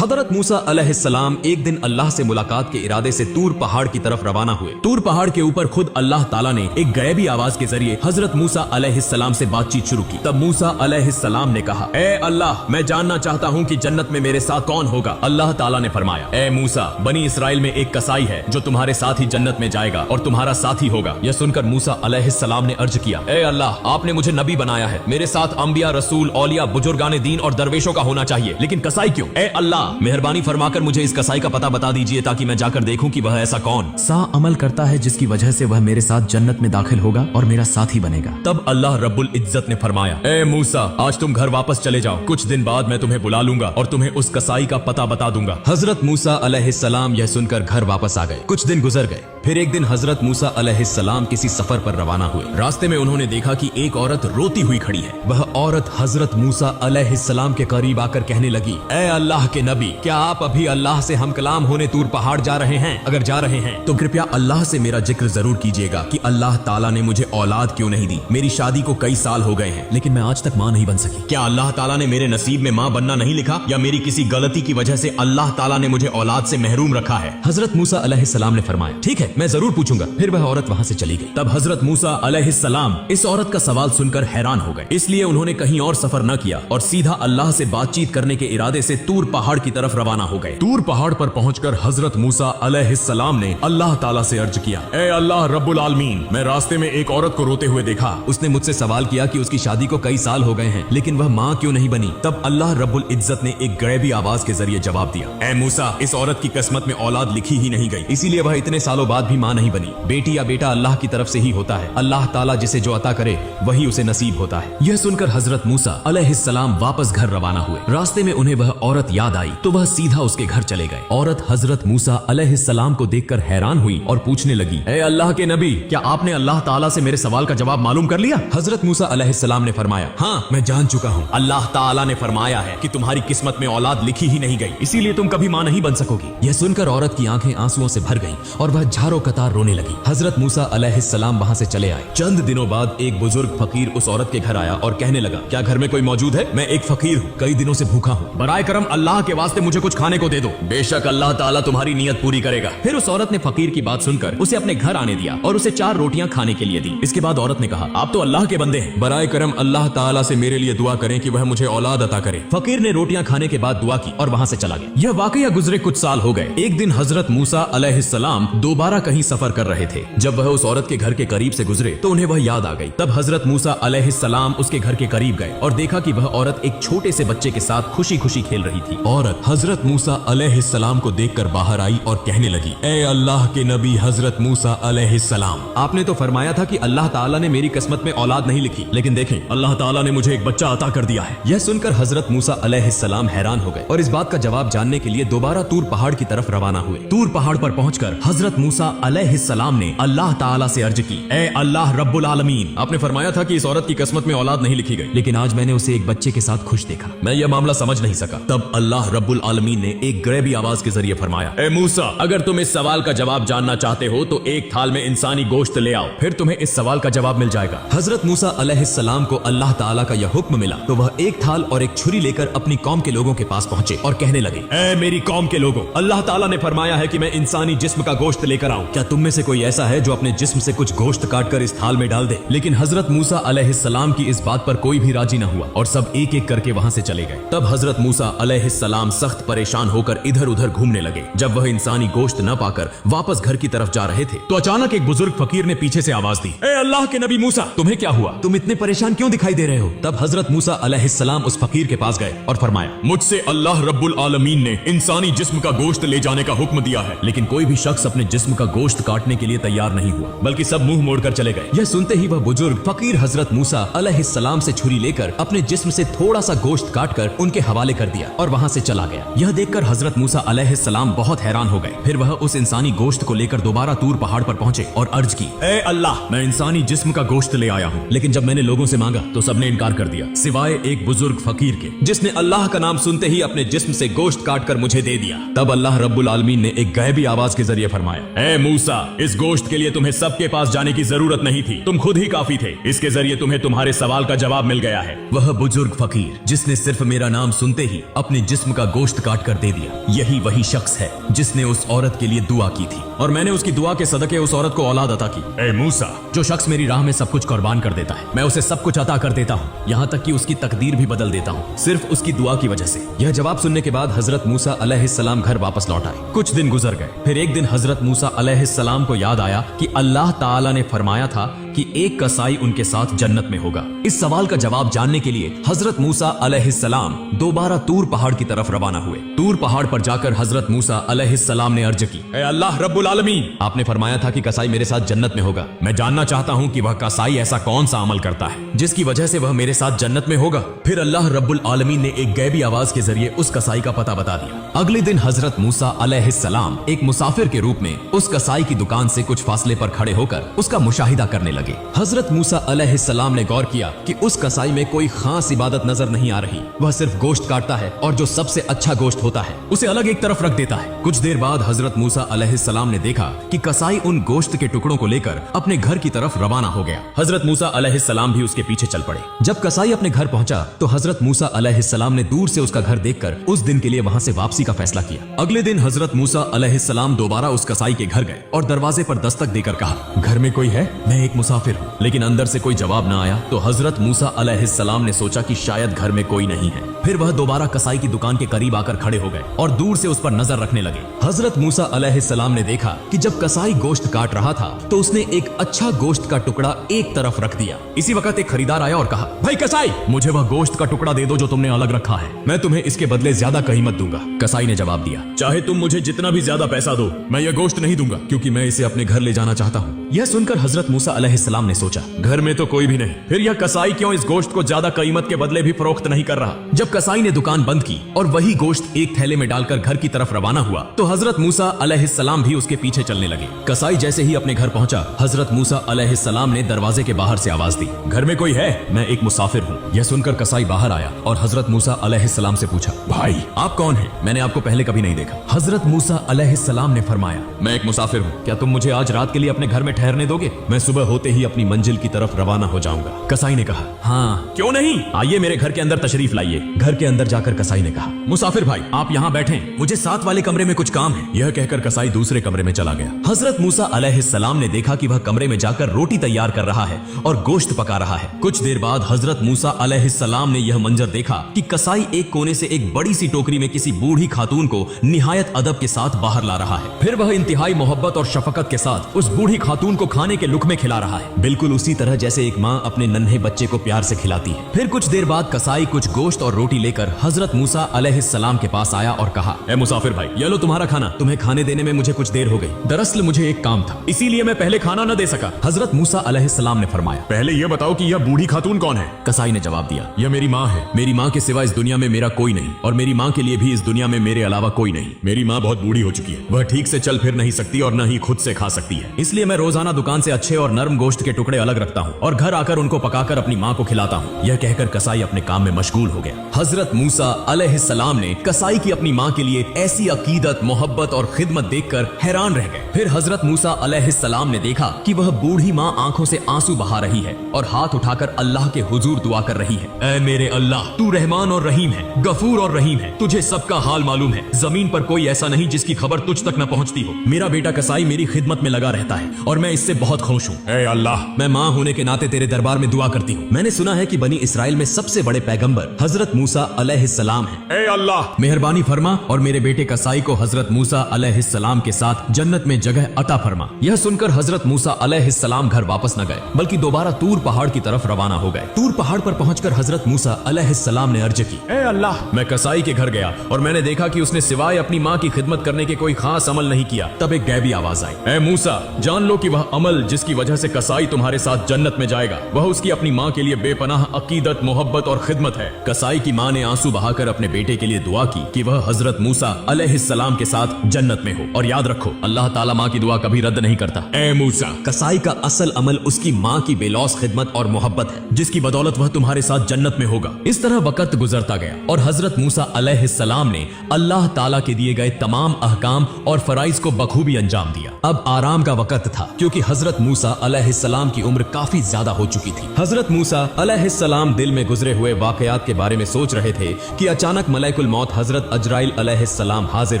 हजरत मूसा अलैहिस्सलाम एक दिन अल्लाह से मुलाकात के इरादे से तूर पहाड़ की तरफ रवाना हुए। तूर पहाड़ के ऊपर खुद अल्लाह ताला ने एक गैबी आवाज के जरिए हजरत मूसा अलैहिस्सलाम से बातचीत शुरू की। तब मूसा अलैहिस्सलाम ने कहा, ए अल्लाह, मैं जानना चाहता हूँ कि जन्नत में मेरे साथ कौन होगा। अल्लाह ताला ने फरमाया, ए मूसा, बनी इसराइल में एक कसाई है जो तुम्हारे साथ ही जन्नत में जाएगा और तुम्हारा साथी होगा। यह सुनकर मूसा अलैहिस्सलाम ने अर्ज किया, ए अल्लाह, आपने मुझे नबी बनाया है, मेरे साथ अंबिया, रसूल, औलिया, बुजुर्गाने दीन और दरवेशों का होना चाहिए, लेकिन कसाई क्यों? ए अल्लाह, मेहरबानी फरमाकर मुझे इस कसाई का पता बता दीजिए ताकि मैं जाकर देखूं कि वह ऐसा कौन सा अमल करता है जिसकी वजह से वह मेरे साथ जन्नत में दाखिल होगा और मेरा साथी बनेगा। तब अल्लाह रब्बुल इज्जत ने फरमाया, ए मूसा, आज तुम घर वापस चले जाओ, कुछ दिन बाद मैं तुम्हें बुला लूंगा और तुम्हें उस कसाई का पता बता दूंगा। हजरत मूसा अलैहिस्सलाम यह सुनकर घर वापस आ गए। कुछ दिन गुजर गए। फिर एक दिन हजरत मूसा अलैहिस्सलाम किसी सफर पर रवाना हुए। रास्ते में उन्होंने देखा कि एक औरत रोती हुई खड़ी है। वह औरत हजरत मूसा अलैहिस्सलाम के करीब आकर कहने लगी, ए अल्लाह के नबी, क्या आप अभी अल्लाह से हम कलाम होने तूर पहाड़ जा रहे हैं? अगर जा रहे हैं तो कृपया अल्लाह से मेरा जिक्र जरूर कीजिएगा कि अल्लाह ताला ने मुझे औलाद क्यों नहीं दी। मेरी शादी को कई साल हो गए हैं लेकिन मैं आज तक माँ नहीं बन सकी। क्या अल्लाह ताला ने मेरे नसीब में माँ बनना नहीं लिखा या मेरी किसी गलती की वजह से अल्लाह ताला ने मुझे औलाद से महरूम रखा है? हजरत मूसा अलैहिस्सलाम ने फरमाया, ठीक है, मैं जरूर पूछूंगा। फिर वह औरत वहां से चली गई। तब हजरत मूसा अलैहिस्सलाम इस औरत का सवाल सुनकर हैरान हो गए। इसलिए उन्होंने कहीं और सफर न किया और सीधा अल्लाह से बातचीत करने के इरादे से तूर पहाड़ की तरफ रवाना हो गए। तूर पहाड़ पर पहुंचकर हजरत मूसा अलैहिस्सलाम ने अल्लाह ताला से अर्ज किया, ए अल्लाह रब्बुल आलमीन, मैं रास्ते में एक औरत को रोते हुए देखा। उसने मुझसे सवाल किया कि उसकी शादी को कई साल हो गए हैं लेकिन वह माँ क्यों नहीं बनी। तब अल्लाह रब्बुल इज्जत ने एक गैबी आवाज के जरिए जवाब दिया, ए मूसा, इस औरत की किस्मत में औलाद लिखी ही नहीं गई, इसीलिए वह इतने सालों बाद भी माँ नहीं बनी। बेटी या बेटा अल्लाह की तरफ से ही होता है। अल्लाह ताला जिसे जो अता करे वही उसे नसीब होता है। यह सुनकर हजरत मूसा अलैहिस्सलाम वापस घर रवाना हुए। रास्ते में उन्हें वह औरत याद आई तो वह सीधा उसके घर चले गए। औरत हजरत मूसा अलैहिस्सलाम को देखकर हैरान हुई और पूछने लगी, ए अल्लाह के नबी, क्या आपने अल्लाह ताला से मेरे सवाल का जवाब मालूम कर लिया? हजरत मूसा अलैहिस्सलाम ने फरमाया, हाँ, मैं जान चुका हूँ। अल्लाह ताला ने फरमाया है कि तुम्हारी किस्मत में औलाद लिखी ही नहीं गई, इसीलिए तुम कभी माँ नहीं बन सकोगी। यह सुनकर औरत की आंखें आंसुओं से भर गईं और वह झारो कतार रोने लगी। हजरत मूसा अलैहिस्सलाम वहां से चले आए। चंद दिनों बाद एक बुजुर्ग फकीर उस औरत के घर आया और कहने लगा, क्या घर में कोई मौजूद है? मैं एक फकीर हूँ, कई दिनों से भूखा हूँ, बराए करम अल्लाह के वास्ते मुझे कुछ खाने को दे दो, बेशक अल्लाह ताला तुम्हारी नियत पूरी करेगा। फिर उस औरत ने फकीर की बात सुनकर उसे अपने घर आने दिया और उसे 4 रोटियां खाने के लिए दी। इसके बाद औरत ने कहा, आप तो अल्लाह के बंदे हैं, बराए करम अल्लाह ताला से मेरे लिए दुआ करें कि वह मुझे औलाद अता करे। फकीर ने रोटियां खाने के बाद दुआ की और वहां से चला गया। यह वाकया गुजरे कुछ साल हो गए। एक दिन हजरत मूसा अलैहिस्सलाम दोबारा कहीं सफर कर रहे थे। जब वह उस औरत के घर के करीब से गुजरे तो उन्हें वह याद आ गई। तब हजरत मूसा अलैहिस्सलाम उसके घर के करीब गए और देखा कि वह औरत एक छोटे से बच्चे के साथ खुशी खुशी खेल रही थी। औरत हजरत मूसा अलैहिस्सलाम को देखकर बाहर आई और कहने लगी, ए अल्लाह के नबी हजरत मूसा अलैहिस्सलाम, आपने तो फरमाया था कि अल्लाह ताला ने मेरी किस्मत में औलाद नहीं लिखी, लेकिन देखें अल्लाह ताला ने मुझे एक बच्चा अता कर दिया है। यह सुनकर हजरत मूसा अलैहिस्सलाम हैरान हो गए और इस बात का जवाब जानने के लिए दोबारा तूर पहाड़ की तरफ रवाना हुए। तूर पहाड़ पर पहुंचकर हजरत मूसा अलैहिस्सलाम ने अल्लाह ताला से अर्ज की, ए अल्लाह रब्बुल आलमीन, आपने फरमाया था कि इस औरत की किस्मत में औलाद नहीं लिखी गई, लेकिन आज मैंने उसे एक बच्चे के साथ खुश देखा, मैं यह मामला समझ नहीं सका। तब अल्लाह रब्बुल आलमीन ने एक गैबी आवाज के जरिए फरमाया, ए मूसा, अगर तुम इस सवाल का जवाब जानना चाहते हो तो एक थाल में इंसानी गोश्त ले आओ, फिर तुम्हें इस सवाल का जवाब मिल जाएगा। हजरत मूसा अलैहिस्सलाम को अल्लाह ताला का यह हुक्म मिला तो वह एक थाल और एक छुरी लेकर अपनी कौम के लोगों के पास पहुंचे और कहने लगे, ए मेरी कौम के लोगों, अल्लाह ताला ने फरमाया है कि मैं इंसानी जिस्म का गोश्त लेकर आऊं। क्या तुम में से कोई ऐसा है जो अपने जिस्म से कुछ गोश्त काट कर इस थाल में डाल दे? लेकिन हजरत मूसा अलैहिस्सलाम की इस बात पर कोई भी राजी न हुआ और सब एक एक करके वहां से चले गए। तब हजरत मूसा अलैहिस्सलाम सख्त परेशान होकर इधर उधर घूमने लगे। जब वह इंसानी गोश्त न पाकर वापस घर की तरफ जा रहे थे तो अचानक एक बुजुर्ग फकीर ने पीछे से आवाज दी, ए अल्लाह के नबी मूसा, तुम्हें क्या हुआ? तुम इतने परेशान क्यों दिखाई दे रहे हो? तब हजरत मूसा अलैहिस्सलाम उस फकीर के पास गए और फरमाया, मुझसे अल्लाह रब्बुल आलमीन ने इंसानी जिस्म का गोश्त ले जाने का हुक्म दिया है, लेकिन कोई भी शख्स अपने जिस्म का गोश्त काटने के लिए तैयार नहीं हुआ, बल्कि सब मुंह मोड़कर चले गए। यह सुनते ही वह बुजुर्ग फकीर हजरत मूसा अलैहिस्सलाम से छुरी लेकर अपने जिस्म से थोड़ा सा गोश्त काटकर उनके हवाले कर दिया और वहां से चला गया। यह देखकर हजरत मूसा अलैहिस्सलाम बहुत हैरान हो गए। फिर वह उस इंसानी गोश्त को लेकर दोबारा तूर पहाड़ पर पहुंचे और अर्ज की, ए अल्लाह, मैं इंसानी जिस्म का गोश्त ले आया हूँ, लेकिन जब मैंने लोगों से मांगा तो सबने इनकार कर दिया सिवाय एक बुजुर्ग फकीर के, जिसने अल्लाह का नाम सुनते ही अपने जिस्म से गोश्त काट कर मुझे दे दिया। तब अल्लाह रब्बुल आलमीन ने एक गैबी आवाज के जरिए फरमाया, ए मूसा, इस गोश्त के लिए तुम्हें सबके पास जाने की जरूरत नहीं थी, तुम खुद ही काफी थे, इसके जरिए तुम्हें तुम्हारे सवाल का जवाब मिल गया है। वह बुजुर्ग फकीर जिसने सिर्फ मेरा नाम सुनते ही अपने जिस्म का गोश्त काट कर दे दिया। यही वही शख्स है जिसने उस औरत के लिए दुआ की थी और मैंने उसकी दुआ के सदके उस औरत को औलाद अता की। ए मूसा, जो शख्स मेरी राह में सब कुछ कुर्बान कर देता है मैं उसे सब कुछ अता कर देता हूँ, यहाँ तक कि उसकी तकदीर भी बदल देता हूँ, सिर्फ उसकी दुआ की वजह से। यह जवाब सुनने के बाद हजरत मूसा अलैहिस्सलाम घर वापस लौट आए। कुछ दिन गुजर गए। फिर एक दिन हजरत मूसा अलैहिस्सलाम को याद आया कि अल्लाह ताला ने फरमाया था कि एक कसाई उनके साथ जन्नत में होगा। इस सवाल का जवाब जानने के लिए हजरत मूसा अलैहिस्सलाम दोबारा तूर पहाड़ की तरफ रवाना हुए। तूर पहाड़ पर जाकर हजरत मूसा अलैहिस्सलाम ने अर्ज की, ए अल्लाह रब्बुल आलमीन, आपने फरमाया था कि कसाई मेरे साथ जन्नत में होगा। मैं जानना चाहता हूँ कि वह कसाई ऐसा कौन सा अमल करता है जिसकी वजह से वह मेरे साथ जन्नत में होगा। फिर अल्लाह रब्बुल आलमीन ने एक गैबी आवाज के जरिए उस कसाई का पता बता दिया। अगले दिन हजरत मूसा अलैहिस्सलाम एक मुसाफिर के रूप में उस कसाई की दुकान से कुछ फासले पर खड़े होकर उसका मुशाहिदा करने लगे। हजरत मूसा अलैहिस्सलाम ने गौर किया कि उस कसाई में कोई खास इबादत नजर नहीं आ रही। वह सिर्फ गोश्त काटता है और जो सबसे अच्छा गोश्त होता है उसे अलग एक तरफ रख देता है। कुछ देर बाद हजरत मूसा अलैहिस्सलाम ने देखा कि कसाई उन गोश्त के टुकड़ों को लेकर अपने घर की तरफ रवाना हो गया। हजरत मूसा अलैहिस्सलाम भी उसके पीछे चल पड़े। जब कसाई अपने घर पहुंचा तो हजरत मूसा अलैहिस्सलाम ने दूर से उसका घर देखकर उस दिन के लिए वहां से वापसी का फैसला किया। अगले दिन हजरत मूसा अलैहिस्सलाम दोबारा उस कसाई के घर गए और दरवाजे पर दस्तक देकर कहा, घर में कोई है? मैं एक मुसाफिर हूँ। लेकिन अंदर से कोई जवाब न आया तो हजरत मूसा अलैहिस्सलाम ने सोचा कि शायद घर में कोई नहीं है। फिर वह दोबारा कसाई की दुकान के करीब आकर खड़े हो गए और दूर से उस पर नजर रखने लगे। हजरत मूसा अलैहिस्सलाम ने देखा कि जब कसाई गोश्त काट रहा था तो उसने एक अच्छा गोश्त का टुकड़ा एक तरफ रख दिया। इसी वक्त एक खरीदार आया और कहा, भाई कसाई, मुझे वह गोश्त का टुकड़ा दे दो जो तुमने अलग रखा है, मैं तुम्हें इसके बदले ज्यादा कीमत दूंगा। कसाई ने जवाब दिया, चाहे तुम मुझे जितना भी ज्यादा पैसा दो, मैं यह गोश्त नहीं दूंगा क्योंकि मैं इसे अपने घर ले जाना चाहता हूँ। यह सुनकर हजरत मूसा अलैहिस्सलाम ने सोचा, घर में तो कोई भी नहीं, फिर यह कसाई क्यों इस गोश्त को ज्यादा कीमत के बदले भी फरोख्त नहीं कर रहा। जब कसाई ने दुकान बंद की और वही गोश्त एक थैले में डालकर घर की तरफ रवाना हुआ तो हजरत मूसा अलैहिस्सलाम भी उसके पीछे चलने लगे। कसाई जैसे ही अपने घर पहुंचा, हजरत मूसा अलैहिस्सलाम ने दरवाजे के बाहर से आवाज दी, घर में कोई है? मैं एक मुसाफिर हूँ। यह सुनकर कसाई बाहर आया और हजरत मूसा अलैहिस्सलाम से पूछा, भाई आप कौन हैं? मैंने आपको पहले कभी नहीं देखा। हजरत मूसा अलैहिस्सलाम ने फरमाया, मैं एक मुसाफिर हूँ, क्या तुम मुझे आज रात के लिए अपने घर में ठहरने दोगे? मैं सुबह होते ही अपनी मंजिल की तरफ रवाना हो जाऊंगा। कसाई ने कहा, हाँ क्यों नहीं, आइए मेरे घर के अंदर तशरीफ लाइए। घर के अंदर जाकर कसाई ने कहा, मुसाफिर भाई आप यहाँ बैठें, मुझे साथ वाले कमरे में कुछ काम है। यह कहकर कसाई दूसरे कमरे में चला गया। हजरत मूसा अलैहिस्सलाम ने देखा कि वह कमरे में जाकर रोटी तैयार कर रहा है और गोश्त पका रहा है। कुछ देर बाद हजरत मूसा अलैहिस्सलाम ने यह मंजर देखा कि कसाई एक कोने से एक बड़ी सी टोकरी में किसी बूढ़ी खातून को निहायत अदब के साथ बाहर ला रहा है। फिर वह इंतहाई मोहब्बत और शफकत के साथ उस बूढ़ी खातून को खाने के लुक़मे खिला रहा है, बिल्कुल उसी तरह जैसे एक माँ अपने नन्हे बच्चे को प्यार से खिलाती है। फिर कुछ देर बाद कसाई कुछ गोश्त और रोटी लेकर हजरत मूसा अलैहिस्सलाम के पास आया और कहा, ए मुसाफिर भाई, ये लो तुम्हारा खाना, तुम्हें खाने देने में मुझे कुछ देर हो गई। दरअसल मुझे एक काम था, इसीलिए मैं पहले खाना न दे सका। हजरत मूसा अलैहिस्सलाम ने फरमाया, पहले यह बताओ कि यह बूढ़ी खातून कौन है? कसाई ने जवाब दिया, यह मेरी माँ है। मेरी माँ के सिवा इस दुनिया में मेरा कोई नहीं और मेरी माँ के लिए भी इस दुनिया में मेरे अलावा कोई नहीं। मेरी माँ बहुत बूढ़ी हो चुकी है, वह ठीक से चल फिर नहीं सकती और न ही खुद से खा सकती है, इसलिए मैं रोजाना दुकान से अच्छे और नरम गोश्त के टुकड़े अलग रखता हूँ और घर आकर उनको पकाकर अपनी माँ को खिलाता हूँ। यह कहकर कसाई अपने काम में मशगूल हो गया। हजरत मूसा अलैहिस्सलाम ने कसाई की अपनी माँ के लिए ऐसी अकीदत, मोहब्बत और खिदमत देखकर हैरान रह गए। फिर हजरत मूसा अलैहिस्सलाम ने देखा कि वह बूढ़ी माँ आंखों से आंसू बहा रही है और हाथ उठाकर अल्लाह के हुजूर दुआ कर रही है, ऐ मेरे अल्लाह, तू रहमान और रहीम है, गफूर और रहीम है, तुझे सबका हाल मालूम है, जमीन पर कोई ऐसा नहीं जिसकी खबर तुझ तक न पहुँचती हो। मेरा बेटा कसाई मेरी खिदमत में लगा रहता है और मैं इससे बहुत खुश हूँ। ऐ अल्लाह, मैं माँ होने के नाते तेरे दरबार में दुआ करती हूँ। मैंने सुना है कि बनी इसराइल में सबसे बड़े पैगंबर हजरत मूसा अलैहिस्सलाम हैं। ऐ अल्लाह, मेहरबानी फरमा और मेरे बेटे कसाई को हजरत मूसा अलैहिस्सलाम के साथ जन्नत में जगह अता फरमा। यह सुनकर हजरत मूसा अलैहिस्सलाम घर वापस न गए बल्कि दोबारा तूर पहाड़ की तरफ रवाना हो गए। तूर पहाड़ पर पहुंचकर हजरत मूसा अलैहिस्सलाम ने अर्ज की, ऐ अल्लाह, मैं कसाई के घर गया और मैंने देखा कि उसने सिवाय अपनी माँ की खिदमत करने के कोई खास अमल नहीं किया। तब एक गैबी आवाज आई, ऐ मूसा, जान लो कि वह अमल जिसकी वजह से कसाई तुम्हारे साथ जन्नत में जाएगा वह उसकी अपनी माँ के लिए बेपनाह अकीदत, मोहब्बत और खिदमत है। कसाई की माँ ने आंसू बहाकर अपने बेटे के लिए दुआ की कि वह हजरत मूसा अलैहिस्सलाम के साथ जन्नत में हो और याद रखो अल्लाह ताला माँ की दुआ कभी रद्द नहीं करता। ऐ मूसा, कसाई का असल अमल उसकी माँ की बेलौस खिदमत और मोहब्बत है जिसकी बदौलत वह तुम्हारे साथ जन्नत में होगा। इस तरह वक्त गुजरता गया और हजरत मूसा अलैहिस्सलाम ने अल्लाह ताला के दिए गए तमाम अहकाम और फराइज को बखूबी अंजाम दिया। अब आराम का वक्त था क्योंकि हजरत मूसा अलैहिस्सलाम की उम्र काफी ज्यादा हो चुकी थी। हजरत मूसा अलैहिस्सलाम दिल में गुजरे हुए वाकयात के बारे में सोच रहे थे कि अचानक मलैकुल मौत हजरत अजराइल अलैहिस्सलाम हाजिर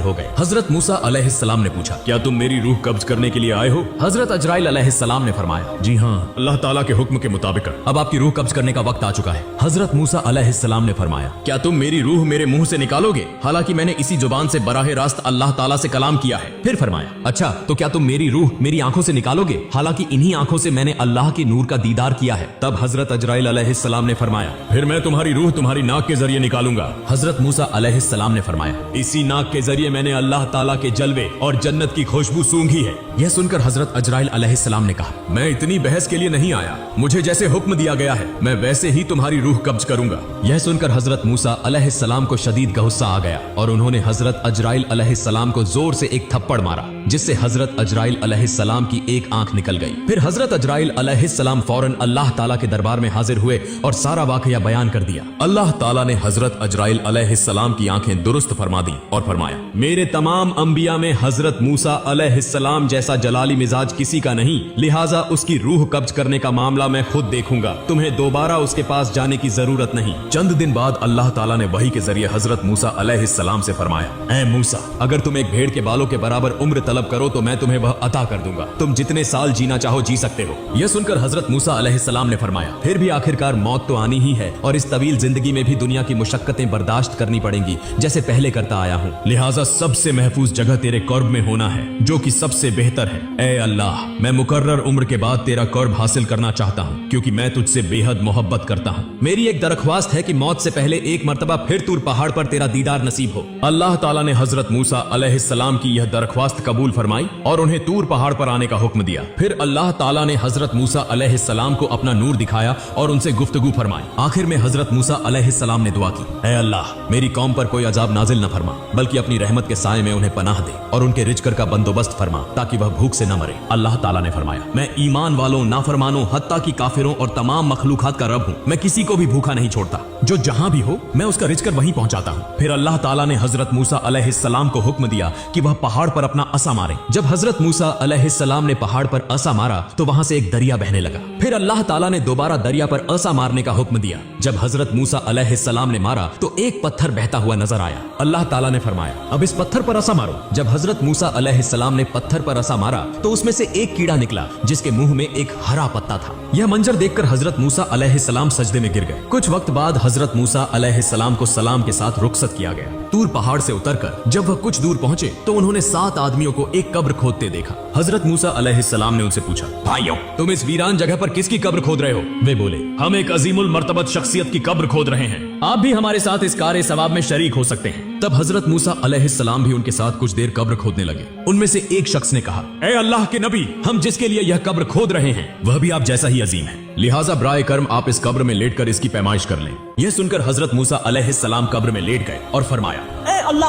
हो गए। हजरत मूसा अलैहिस्सलाम ने पूछा, क्या तुम मेरी रूह कब्ज करने के लिए आए हो? हजरत अजराइल अलैहिस्सलाम ने फरमाया, जी हाँ, अल्लाह ताला के हुक्म के मुताबिक अब आपकी रूह कब्ज करने का वक्त आ चुका है। हजरत मूसा अलैहिस्सलाम ने फरमाया, क्या तुम मेरी रूह मेरे मुंह से निकालोगे? हालांकि मैंने इसी जुबान से बराह रास्त अल्लाह ताला से कलाम किया है। फिर फरमाया, अच्छा तो क्या तुम मेरी रूह मेरी आंखों से निकालोगे? हालांकि इन्हीं आंखों से मैंने अल्लाह के नूर का दीदार किया है। तब हजरत अजराइल अलैहिस्सलाम ने फरमाया, फिर मैं तुम्हारी रूह तुम्हारी नाक के जरिए निकालूंगा। हजरत मूसा अलैहिस्सलाम ने फरमाया, इसी नाक के जरिए मैंने अल्लाह ताला के जलवे और जन्नत की खुशबू सूंघी है। यह सुनकर हजरत अजराइल अलैहिस्सलाम ने कहा, मैं इतनी बहस के लिए नहीं आया, मुझे जैसे हुक्म दिया गया है मैं वैसे ही तुम्हारी रूह कब्ज करूंगा। यह सुनकर हजरत मूसा अलैहिस्सलाम को शदीद गुस्सा आ गया और उन्होंने हजरत अजराइल अलैहिस्सलाम को जोर से एक थप्पड़ मारा, जिससे हजरत अजराइल अलैहिस्सलाम की एक आंख निकल गई। फिर हजरत अजराइल अलैहिस्सलाम फौरन अल्लाह ताला के दरबार में हाजिर हुए और सारा वाकया बयान कर दिया। अल्लाह ताला ने हजरत अजराइल अलैहिस्सलाम की आंखें दुरुस्त फरमा दी और फरमाया, मेरे तमाम अंबिया में हजरत मूसा अलैहिस्सलाम जैसा जलाली मिजाज किसी का नहीं, लिहाजा उसकी रूह कब्ज करने का मामला मैं खुद देखूंगा, तुम्हें दोबारा उसके पास जाने की जरूरत नहीं। चंद दिन बाद अल्लाह ताला ने वही के जरिए हजरत मूसा अलैहिस्सलाम से फरमाया, ऐ मूसा, अगर तुम एक भेड़ के बालों के बराबर उम्र तलब करो तो मैं तुम्हें वह अता कर दूंगा, तुम जितने साल जीना चाहो जी सकते हो। यह सुनकर हजरत मूसा अलैहिस्सलाम ने फरमाया, फिर भी आखिरकार मौत तो आनी ही है और इस तवील जिंदगी में भी दुनिया की मुशक्कतें बर्दाश्त करनी पड़ेंगी जैसे पहले करता आया हूँ, लिहाजा सबसे महफूज जगह तेरे कर्ब में होना है जो कि सबसे बेहतर है। ऐ अल्लाह, मैं मुकर्रर उम्र के बाद तेरा कर्ब हासिल करना चाहता हूँ क्योंकि मैं तुझसे बेहद मोहब्बत करता हूँ। मेरी एक दरख्वास्त है कि मौत से पहले एक मर्तबा फिर तूर पहाड़ पर तेरा दीदार नसीब हो। अल्लाह ताला ने हजरत मूसा अलैहिस्सलाम की यह दरख्वास्त कबूल फरमाई और उन्हें तूर पहाड़ पर आने का हुक्म दिया। फिर अल्लाह ताला ने हजरत मूसा अलैहिस्सलाम को अपना नूर दिखाया और उनसे गुफ्तगू फरमाई। आखिर में हजरत मूसा अलैहिस्सलाम ने दुआ की, ऐ अल्लाह, मेरी कौम पर कोई अजाब नाजिल न फरमा, बल्कि अपनी रहमत के साए में उन्हें पनाह दे और उनके रिज़्क़ का बंदोबस्त फरमा ताकि वह भूख से न मरे। अल्लाह ताला ने फरमाया, मैं ईमान वालों, नाफरमानों, हत्ता की काफिरों और तमाम मखलूकात का रब हूँ, मैं किसी को भी भूखा नहीं छोड़ता, जो जहां भी हो मैं उसका रिज़्क़ वहीं पहुंचाता हूँ। फिर अल्लाह ताला ने हजरत मूसा अलैहिस्सलाम को हुक्म दिया कि वह पहाड़ पर अपना असा मारे। जब हजरत मूसा अलैहिस्सलाम ने पहाड़ पर असा मारा तो वहां से एक दरिया बहने लगा। फिर अल्लाह ताला ने दोबारा दरिया पर असा मारने का हुक्म दिया। जब हजरत मूसा अलैहिस्सलाम ने मारा तो एक पत्थर बहता हुआ नजर आया। अल्लाह ताला ने फरमाया, अब इस पत्थर पर असा मारो। जब हजरत मूसा अलैहिस्सलाम ने पत्थर पर असा मारा तो उसमें से एक कीड़ा निकला जिसके मुंह में एक हरा पत्ता था। यह मंजर देखकर हजरत मूसा अलैहिस्सलाम सजदे में गिर गए। कुछ वक्त बाद हजरत मूसा अलैहिस्सलाम को सलाम के साथ रुखसत किया गया। तूर पहाड़ से उतरकर जब वह कुछ दूर पहुंचे तो उन्होंने 7 आदमियों को एक कब्र खोदते देखा। हजरत मूसा अलैहिस्सलाम ने उनसे पूछा, भाइयों, तुम इस वीरान जगह पर किसकी कब्र खोद रहे हो? वे बोले, हम एक अजीमुल मर्तबत शख्सियत की कब्र खोद रहे हैं, आप भी हमारे साथ इस कार्य सवाब में शरीक हो सकते हैं। तब हजरत मूसा अलैहिस्सलाम भी उनके साथ कुछ देर कब्र खोदने लगे। उनमें से एक शख्स ने कहा, ऐ अल्लाह के नबी, हम जिसके लिए यह कब्र खोद रहे हैं वह भी आप जैसा ही अजीम है, लिहाजा बराए कर्म आप इस कब्र में लेटकर इसकी पैमाइश कर लें। यह सुनकर हजरत मूसा अलैहिस्सलाम कब्र में लेट गए और फरमाया, ऐ अल्लाह